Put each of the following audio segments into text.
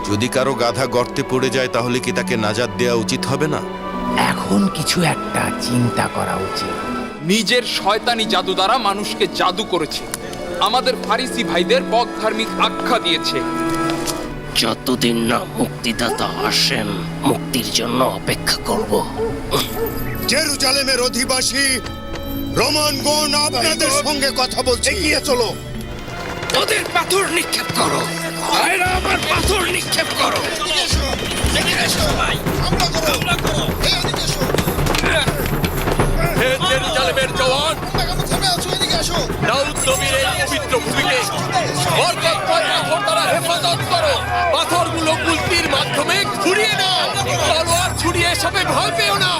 যদি কারো গাধা গর্তে পড়ে যায় তাহলে কি তাকে নাজাত দেওয়া উচিত হবে না? এখন কিছু একটা চিন্তা করা উচিত। নিজের শয়তানি জাদু দ্বারা মানুষকে জাদু করেছে, আমাদের ফারিসি ভাইদের বদ ধার্মিক আখ্যা দিয়েছে। যতদিন না মুক্তিদাতা আসেন, মুক্তির জন্য অপেক্ষা করব। জেরুজালেমের অধিবাসী রোমানগণ আপনাদের সঙ্গে কথা বলছে। এগিয়ে চলো। ওদের পাথর নিক্ষেপ করো, ভাইরা আমার পাথর নিক্ষেপ করো। হে জেরুজালেমের জওয়ান, দাউদ নবীর এই পবিত্র ভূমিকে বরকতময় পাথর দ্বারা হেফাজত করো। পাথরগুলো গুলতির মাধ্যমে ঘুরিয়ে নাও। তলোয়ার ছুড়িয়ে এসবে ভয় পেও না।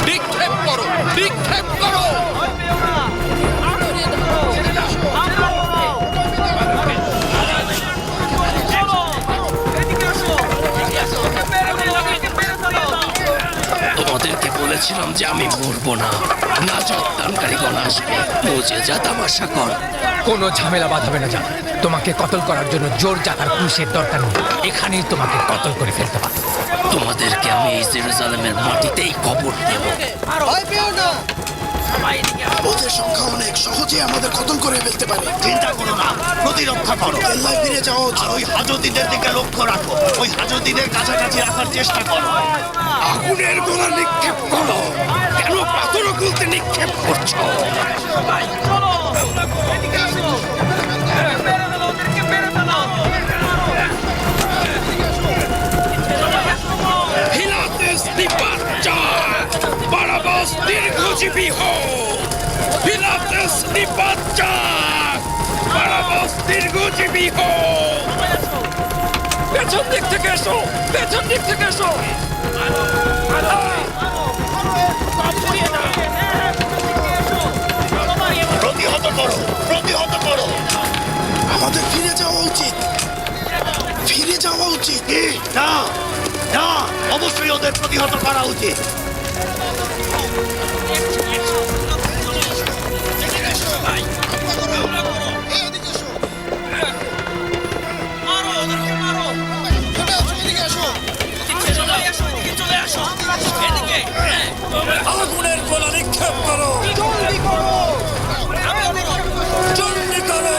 নিক্ষেপ করো, নিক্ষেপ করো। তোমাদেরকে বলেছিলাম যে আমি মরবো না, নাজাত দানকারীগণ আসবে। বুঝে যা তামাশা কর। কোনো ঝামেলা বাঁধাবে না। যা, তোমাকে কতল করার জন্য জোর জাতার পুলিশের দরকার নেই। এখানেই তোমাকে কতল করে ফেলতে পারে। তোমাদেরকে আমি এই জেরুজালেমের মাটিতেই কবর দেব। ভয় পেও না। ওদের সংখ্যা অনেক, সহজে আমাদের কতল করে ফেলতে পারে। চিন্তা করো না, প্রতিরক্ষা করো। কেল্লায় ফিরে যাও। আর ওই হাজতীদের দিকে লক্ষ্য রাখো। ওই হাজতীদের কাছাকাছি রাখার চেষ্টা করো। আগুনের গোলা নিক্ষেপ করো। কেন পাথর গুলতে নিক্ষেপ করছো? পিলাতুস নিপাত, বারাবাস দীর্ঘজীবী হোক। পিলাতুস নিপাত, বারাবাস দীর্ঘজীবী হোক। পেছন দিক থেকে এসো, পেছন দিক থেকে এসো। প্রতিহত করো, প্রতিহত করো। আমাদের ফিরে যাওয়া উচিত, ফিরে যাওয়া উচিত। না না, অবশ্যই ওদের প্রতিহত করা উচিত। আগুনের গোলা নিক্ষেপ করো, জলদি করো, জলদি করো।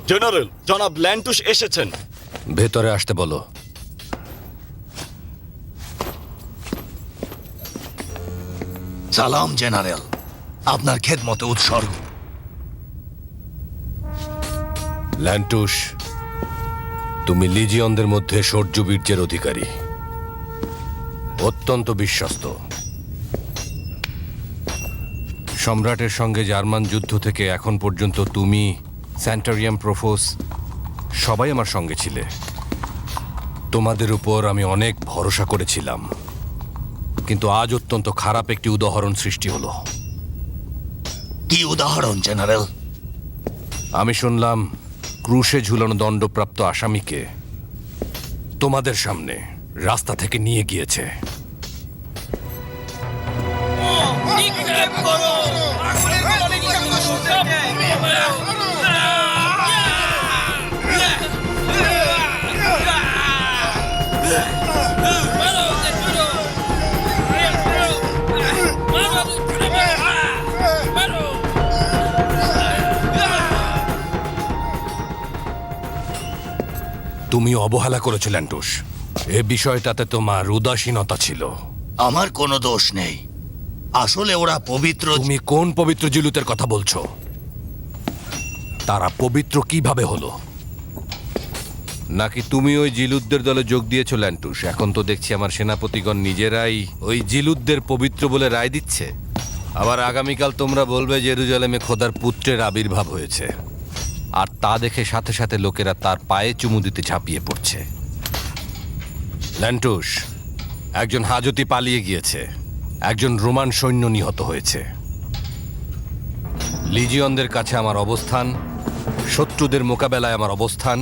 জেনারেল, জনাব ল্যান্টুস এসেছেন। ভেতরে আসতে বলো। সালাম জেনারেল, আপনার খেদমতে উৎসর্গ। ল্যান্টুস, তুমি লিজিয়নদের মধ্যে শৌর্য বীর্যের অধিকারী, অত্যন্ত বিশ্বস্ত। সম্রাটের সঙ্গে জার্মান যুদ্ধ থেকে এখন পর্যন্ত তুমি, স্যান্টারিয়াম প্রোফোস, সবাই আমার সঙ্গে ছিলে। তোমাদের উপর আমি অনেক ভরসা করেছিলাম, কিন্তু আজ অত্যন্ত খারাপ একটি উদাহরণ সৃষ্টি হলো। কি উদাহরণ জেনারেল? আমি শুনলাম ক্রুশে ঝুলানো দণ্ডপ্রাপ্ত আসামিকে তোমাদের সামনে রাস্তা থেকে নিয়ে গিয়েছে। তুমি অবহেলা করেছো ল্যান্টুস। এ বিষয়টাতে তোমার উদাসীনতা ছিল। আমার কোনো দোষ নেই। আসলে ওরা পবিত্র। তুমি কোন পবিত্র জিলুতের কথা বলছো? তারা পবিত্র কিভাবে হলো? নাকি তুমি ওই জিলুতদের দলে যোগ দিয়েছো ল্যান্টুস? এখন তো দেখছি আমার সেনাপতিগণ নিজেরাই ওই জিলুতদের পবিত্র বলে রায় দিচ্ছে। আবার আগামীকাল তোমরা বলবে জেরুজালেমে খোদার পুত্রের আবির্ভাব হয়েছে, আর তা দেখে সাথে সাথে লোকেরা তার পায়ে চুমু দিতে ঝাঁপিয়ে পড়ছে। ল্যান্টুস, একজন হাজতি পালিয়ে গিয়েছে, একজন রোমান সৈন্য নিহত হয়েছে। লিজিয়নদের কাছে আমার অবস্থান, শত্রুদের মোকাবেলায় আমার অবস্থান,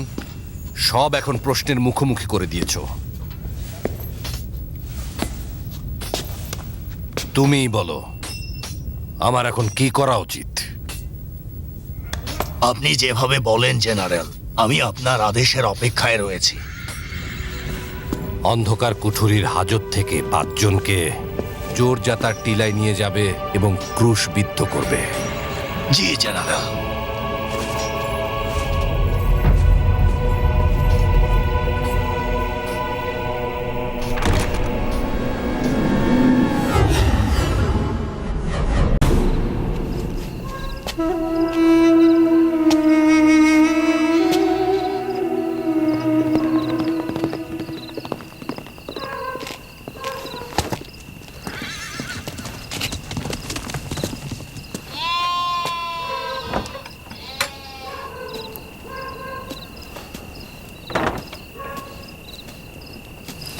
সব এখন প্রশ্নের মুখোমুখি করে দিয়েছ। তুমিই বলো, আমার এখন কি করা উচিত? আপনি যেভাবে বলেন জেনারেল, আমি আপনার আদেশের অপেক্ষায় রয়েছি। অন্ধকার কুঠুরির হাজত থেকে 5 জনকে জোরজাতার টিলায় নিয়ে যাবে এবং ক্রুশবিদ্ধ করবে। জি জেনারেল।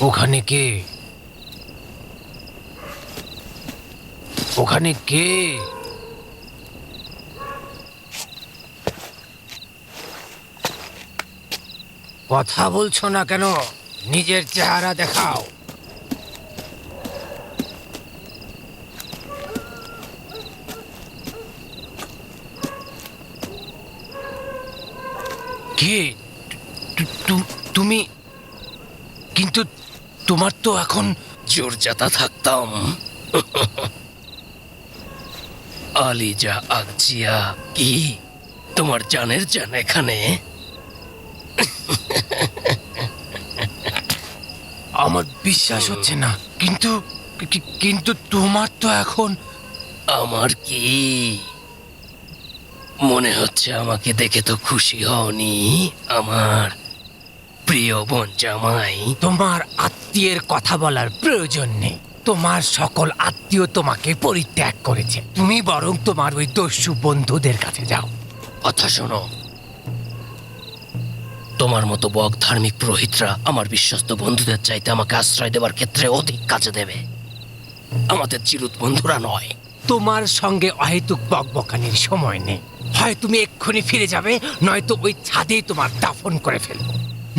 ওখানে কে? ওখানে কে? কথা বলছো না কেন? নিজের চেহারা দেখাও। কে তুমি? কিন্তু তোমার তো এখন জোরজাতা থাকতাম। আলিজা আগজিয়া, কি তোমার জানের জান এখানে? আমার বিশ্বাস হচ্ছে না, কিন্তু কিন্তু তোমার তো এখন আমার কি মনে হচ্ছে? আমাকে দেখে তো খুশি হওনি আমার প্রিয় বোন জামাই। তোমার আত্মীয়ের কথা বলার প্রয়োজন নেই। তোমার সকল আত্মীয় তোমাকে পরিত্যাগ করেছে। তুমি বরং তোমার ওই দস্যু বন্ধুদের কাছে যাও। কথা শোনো, তোমার মতো বক ধার্মিক পুরোহিতরা আমার বিশ্বস্ত বন্ধুদের চাইতে আমাকে আশ্রয় দেওয়ার ক্ষেত্রে অধিক কাজে দেবে। আমাদের চিরুত বন্ধুরা নয়। তোমার সঙ্গে অহেতুক বকবকানির সময় নেই। হয় তুমি এক্ষুনি ফিরে যাবে, নয়তো ওই ছাদেই তোমার দাফন করে ফেলবো,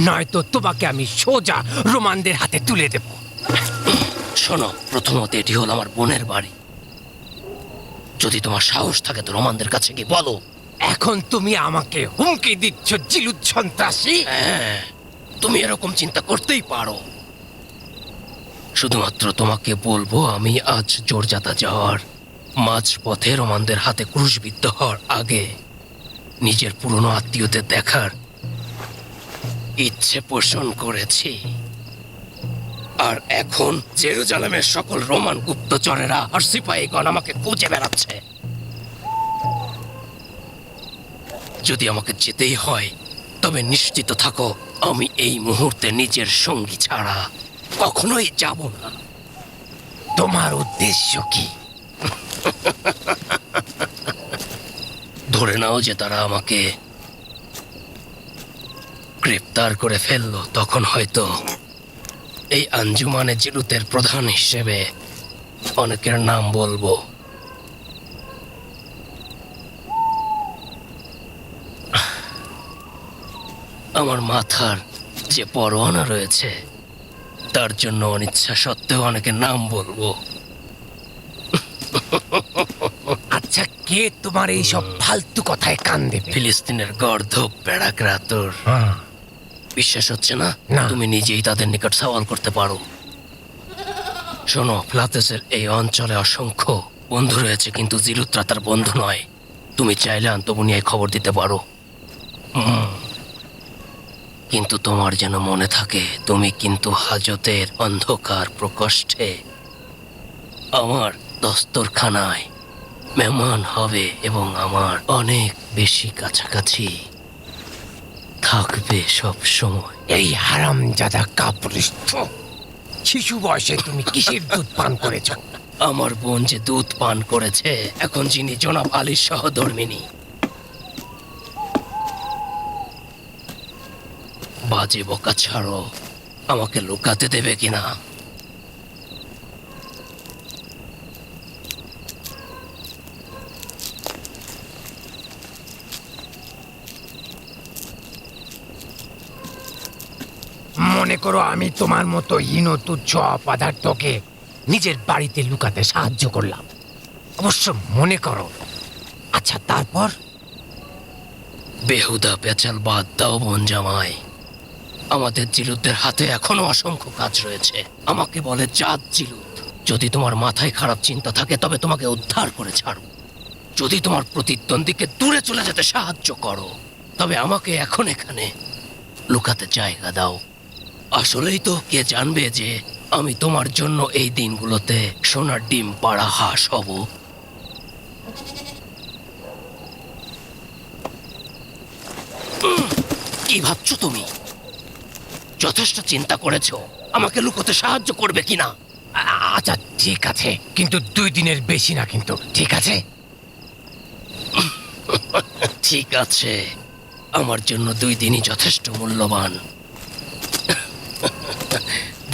নয়তো তোমাকে আমি সোজা রোমানদের হাতে তুলে দেব। শোনো, প্রথমত এটি হলো আমার বোনের বাড়ি। যদি তোমার সাহস থাকে তো রোমানদের কাছে গিয়ে বলো। এখন তুমি আমাকে হুমকি দিচ্ছ জিলুত সন্ত্রাসী? হ্যাঁ, তুমি এরকম চিন্তা করতেই পারো। শুধুমাত্র তোমাকে বলবো, আমি আজ জোরজাতা যাওয়ার মাঝপথে রোমানদের হাতে ক্রুশবিদ্ধ হওয়ার আগে নিজের পুরনো আত্মীয়দের দেখার ইচ্ছে পোষণ করেছি। আর এখন জেরুজালেমের সকল রোমান গুপ্তচরেরা আর সিপাহীগণ আমাকে খুঁজে বেড়াচ্ছে। যদি আমাকে যেতেই হয় তবে নিশ্চিত থাকো, আমি এই মুহূর্তে নিজের সঙ্গী ছাড়া কখনোই যাব না। তোমার উদ্দেশ্য কি? ধরে নাও যে তারা আমাকে গ্রেপ্তার করে ফেললো, তখন হয়তো এই আঞ্জুমানে জিরুতের প্রধান হিসেবে অনেকের নাম বলবো। আমার মাথার যে পরোয়ানা রয়েছে তার জন্য অনিচ্ছা সত্ত্বেও অনেকের নাম বলবো। আচ্ছা, কে তোমার এই সব ফালতু কথায় কান দেবে? ফিলিস্তিনের গর্ধব প্যারাক্রাতর। বিশ্বাস হচ্ছে না? না। তুমি নিজেই তাদের নিকট সওয়াল করতে পারো। শোনো, প্লাতেসের এই অঞ্চলে অসংখ্য বন্ধু রয়েছে, কিন্তু জিরুতরা তার বন্ধু নয়। তুমি চাইলে আন্তবুনিয়ায় খবর দিতে পারো। কিন্তু তোমার যেন মনে থাকে, তুমি কিন্তু হাজতের অন্ধকার প্রকোষ্ঠে আমার দস্তরখানায় মেহমান হবে এবং আমার অনেক বেশি কাছাকাছি থাকবে সব সময়। এই হারামজাদা কাপুরুষ! শিশু বয়সে তুমি কিসের দুধ পান করেছ? আমার বোন যে দুধ পান করেছে, এখন যিনি জনাব আলীর সহধর্মিনী। বাজে বকা ছাড়ো, আমাকে লুকাতে দেবে কিনা? মনে করো আমি তোমার মতো হীন তুচ্ছ অপদার্থকে নিজের বাড়িতে লুকাতে সাহায্য করলাম, অবশ্য মনে করো। আচ্ছা তারপর? বেহুদা পেঁচাল বাদ দাও বোন জামাই। আমাদের জিলুতদের হাতে এখনো অসংখ্য কাজ রয়েছে। আমাকে বলে জাত জিলুত। যদি তোমার মাথায় খারাপ চিন্তা থাকে তবে তোমাকে উদ্ধার করে ছাড়ো। যদি তোমার প্রতিদ্বন্দ্বীকে দূরে চলে যেতে সাহায্য করো তবে আমাকে এখন এখানে লুকাতে জায়গা দাও। আসলেই তো কে জানবে যে আমি তোমার জন্য এই দিনগুলোতে সোনার ডিম পাড়া হাঁস হব। কি ভাবছো তুমি? যথেষ্ট চিন্তা করেছো আমাকে লুকোতে সাহায্য করবে কিনা? আচ্ছা ঠিক আছে, কিন্তু 2 দিনের বেশি না কিন্তু, ঠিক আছে? ঠিক আছে, আমার জন্য 2 দিনই যথেষ্ট মূল্যবান।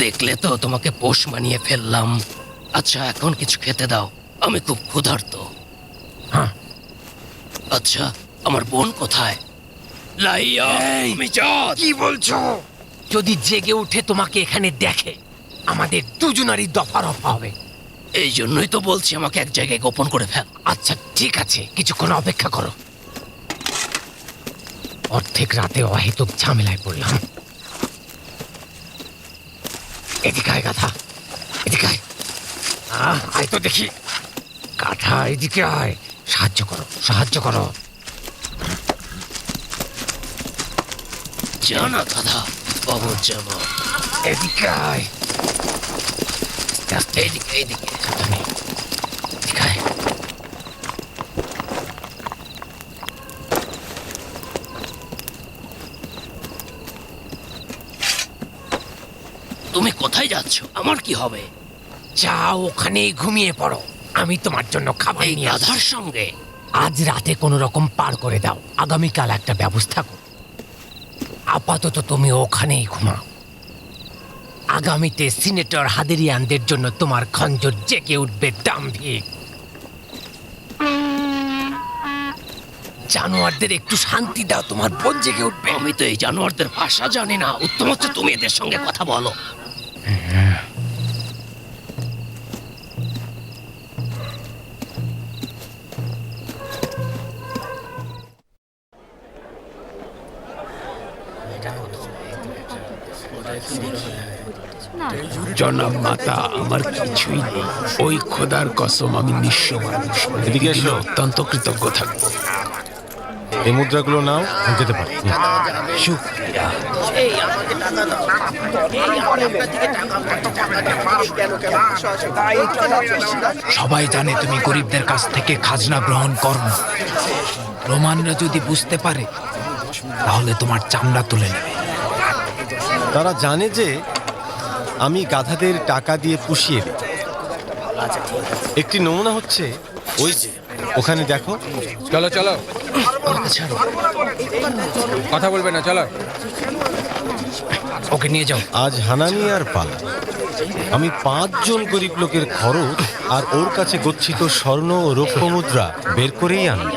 দেখলে তো তোমাকে পোষ মানিয়ে ফেললাম। আচ্ছা এখন কিছু খেতে দাও, আমি খুব ক্ষুধার্ত। হ্যাঁ। আচ্ছা আমার বোন কোথায়? লাইয়া, আমি জাত। কি বলছো? যদি জেগে উঠে তোমাকে এখানে দেখে আমাদের দুজনারই দফা রফা হবে। এই জন্যই তো বলছি আমাকে এক জায়গায় গোপন করে ফেল। আচ্ছা ঠিক আছে, কিছুক্ষণ অপেক্ষা করো। অর্ধেক রাতে অহেতুক ঝামেলায় পড়লাম। এদিকে আয় গাধা, এদিকে আয়। আয় তো দেখি। গাধা এদিকে আয়, সাহায্য করো, সাহায্য করো। জানা দাদা বাবুর জামা। এদিকে আয়। আস্তে আস্তে, এইদিকে এইদিকে। সাবধানে। এদিকে আয়। তুমি কোথায় যাচ্ছ? আমার কি হবে? যাও ওখানেই ঘুমিয়ে পড়ো, আমি তোমার জন্য খাবার এই নিয়ে আসি। গাধার সঙ্গে? আজ রাতে কোনো রকম পার করে দাও, আগামীকাল একটা ব্যবস্থা করো। আপাতত তুমি ওখানেই ঘুমাও। আগামীতে সিনেটর হাদেরিয়ানদের জন্য তোমার খঞ্জর জেগে উঠবে দাম্ভিক। জানোয়ারদের একটু শান্তি দাও, তোমার বোন জেগে উঠবে। আমি তো এই জানোয়ারদের ভাষা জানি না। উত্তম হচ্ছে তুমি এদের সঙ্গে কথা বলো। জনাব মাতা, আমার কিছুই নেই। ওই খোদার কসম আমি নিঃস্ব মানুষ। এদিকে এসো। অত্যন্ত কৃতজ্ঞ থাকবো। এই মুদ্রাগুলো নাও, আমি যেতে পারি। শুক্রিয়া। সবাই জানে তুমি গরিবদের কাছ থেকে খাজনা গ্রহণ করো না। রোমানরা যদি বুঝতে পারে তাহলে তোমার চামড়া তুলে নেবে। তারা জানে যে আমি গাধাদের টাকা দিয়ে পুষিয়ে দিই। একটি নমুনা হচ্ছে ওই যে ওখানে দেখো। চলো চলো, আমাকে ছাড়ো। কথা বলবে না, চলো। ওকে নিয়ে যাও। আজ হানানি আর পালা। আমি 5 জন গরিব লোকের খরচ আর ওর কাছে গচ্ছিত স্বর্ণ ও রৌপ্য মুদ্রা বের করেই আনি।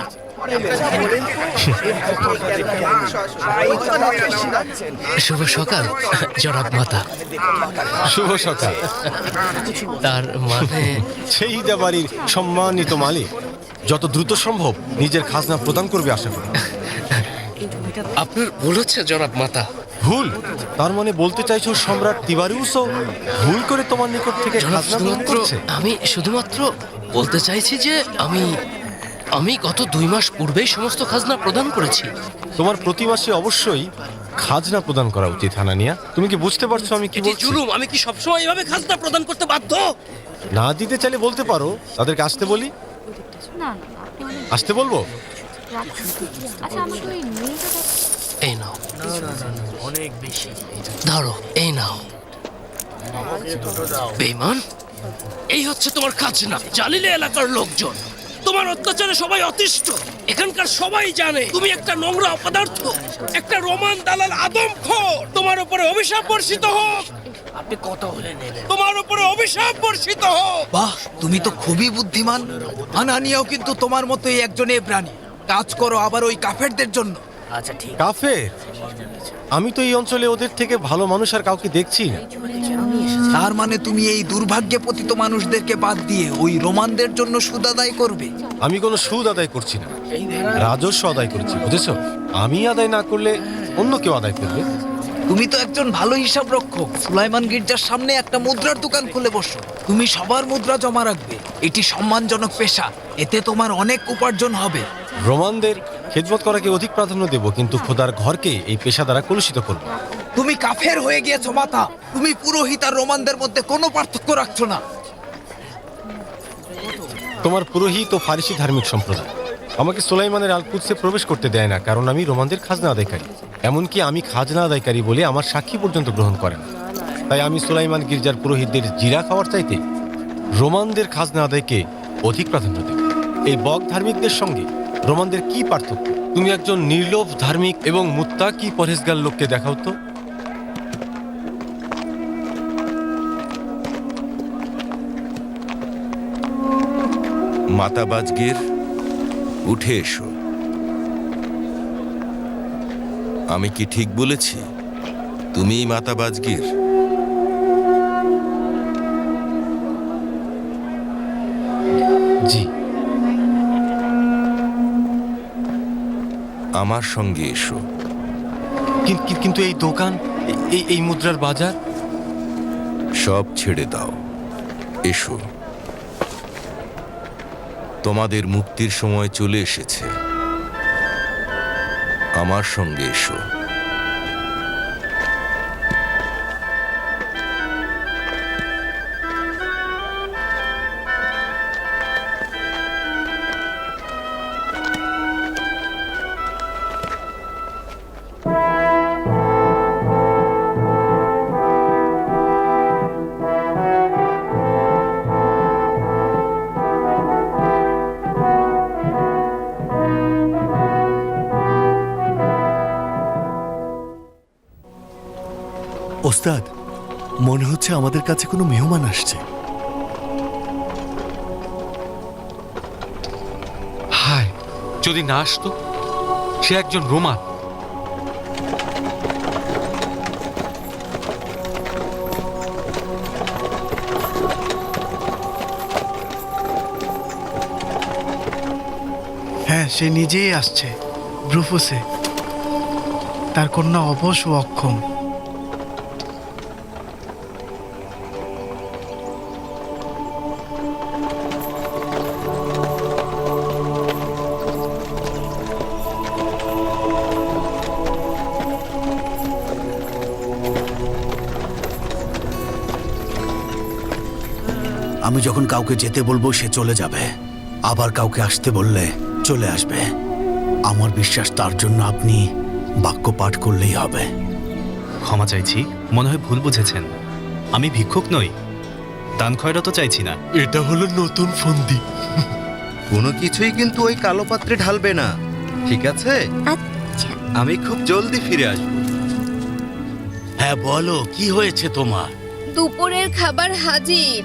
শুভ সকাল জনাব মাতা। শুভ সকাল। তার মানে সেই বাড়ির সম্মানিত মালিক যত দ্রুত সম্ভব নিজের খাজনা প্রদান করবে আশা করি। আপনার ভুল হচ্ছে জনাব মাতা। ভুল? তার মানে বলতে চাইছো সম্রাট তিবারিউসও ভুল করে তোমার নিকট থেকে জনাব, খাজনা গ্রহণ করছে? আমি শুধুমাত্র বলতে চাইছি যে আমি গত 2 মাস পূর্বেই সমস্ত খাজনা প্রদান করেছি। তোমার প্রতি মাসে অবশ্যই খাজনা প্রদান করা উচিত হানানিয়া। তুমি কি বুঝতে পারছো আমি কি এটি বলছি? জুলুম। আমি কি সবসময় এভাবে খাজনা প্রদান করতে বাধ্য? না দিতে চাইলে বলতে পারো, তাদেরকে আসতে বলি। না না আপনি অনেক আসতে বলবো? রাখুন। আচ্ছা আমাকে ওই মেয়েটা এই নাও। অনেক বেশি। ধরো, এই নাও। বেঈমান, এই হচ্ছে তোমার খাজনা। জালিলে এলাকার লোকজন তোমার অত্যাচারে সবাই অতিষ্ঠ। এখানকার সবাই জানে তুমি একটা নোংরা অপদার্থ, একটা রোমান দালাল আদমখোর। তোমার উপরে অভিশাপ বর্ষিত হোক। আপনি কত হলে নেবেন? তোমার উপরে অভিশাপ বর্ষিত হোক। বাহ, তুমি তো খুবই বুদ্ধিমান। আনানিয়াও কিন্তু তোমার মতোই একজন প্রাণী। কাজ করো আবার ওই কাফেরদের জন্য। আচ্ছা ঠিক কাফের? আমি তো এই অঞ্চলে ওদের থেকে ভালো মানুষ আর কাউকে দেখছি না। তার মানে তুমি এই দুর্ভাগ্যে পতিত মানুষদেরকে বাদ দিয়ে ওই রোমানদের জন্য সুদ আদায় করবে? আমি কোনো সুদ আদায় করছি না, রাজস্ব আদায় করছি, বুঝেছো? আমি আদায় না করলে অন্য কেউ আদায় করবে। তুমি তো একজন ভালো হিসাব রক্ষক। সুলাইমান গির্জার সামনে একটা মুদ্রার দোকান খুলে বসো। তুমি সবার মুদ্রা জমা রাখবে। এটি সম্মানজনক পেশা, এতে তোমার অনেক উপার্জন হবে। রোমানদের খেদমত করাকে অধিক প্রাধান্য দেব, কিন্তু খোদার ঘরকে এই পেশা দ্বারা কলুষিত করব। তুমি কাফের হয়ে গিয়েছো মাতা। তুমি পুরোহিত আর রোমানদের মধ্যে কোনো পার্থক্য রাখছো না। তোমার পুরোহিত ও ফারিসি ধার্মিক সম্প্রদায় আমাকে সুলাইমানের আল কুদসে প্রবেশ করতে দেয় না, কারণ আমি রোমানদের খাজনা আদায়কারী। এমনকি আমি খাজনা আদায়কারী বলে আমার সাক্ষী পর্যন্ত গ্রহণ করে না। তাই আমি সুলাইমান গির্জার পুরোহিতদের জিরা খাওয়ার চাইতে রোমানদের খাজনা আদায়কে অধিক প্রাধান্য দেব। এই বক ধার্মিকদের সঙ্গে রোমানদের কি পার্থক্য? তুমি একজন নির্লোভ ধার্মিক এবং মুত্তাকি পরহেজগার লোককে দেখাও তো। মাতা বাজগির, উঠে এসো। আমি কি ঠিক বলেছি? তুমিই মাতা বাজগির? জি। আমার সঙ্গে এসো। কিন্তু এই দোকান, এই মুদ্রার বাজার, সব ছেড়ে দাও, এসো। তোমাদের মুক্তির সময় চলে এসেছে। আমার সঙ্গে এসো। ওস্তাদ, মনে হচ্ছে আমাদের কাছে কোনো মেহমান আসছে। হায়, যদি না আসতো। সে একজন রোমান। হ্যাঁ, সে নিজেই আসছে। ব্রুফুসে তার কন্যা অবশ ও অক্ষম। আমি যখন কাউকে যেতে বলবো সে চলে যাবে, আবার কাউকে আসতে বললে চলে আসবে। আমার বিশ্বাস তার জন্য আপনি বাক্য পাঠ করলেই হবে। ক্ষমা চাইছি, মনে হয় ভুল বুঝেছেন। আমি ভিক্ষুক নই, দান খয়রাতও চাইছি না। এটা হলো নতুন ফন্দি। কোনো কিছুই কিন্তু ওই কালো পাত্রে ঢালবে না, ঠিক আছে? আচ্ছা। আমি খুব জলদি ফিরে আসব। হ্যাঁ বলো, কি হয়েছে তোমার? দুপুরের খাবার হাজির।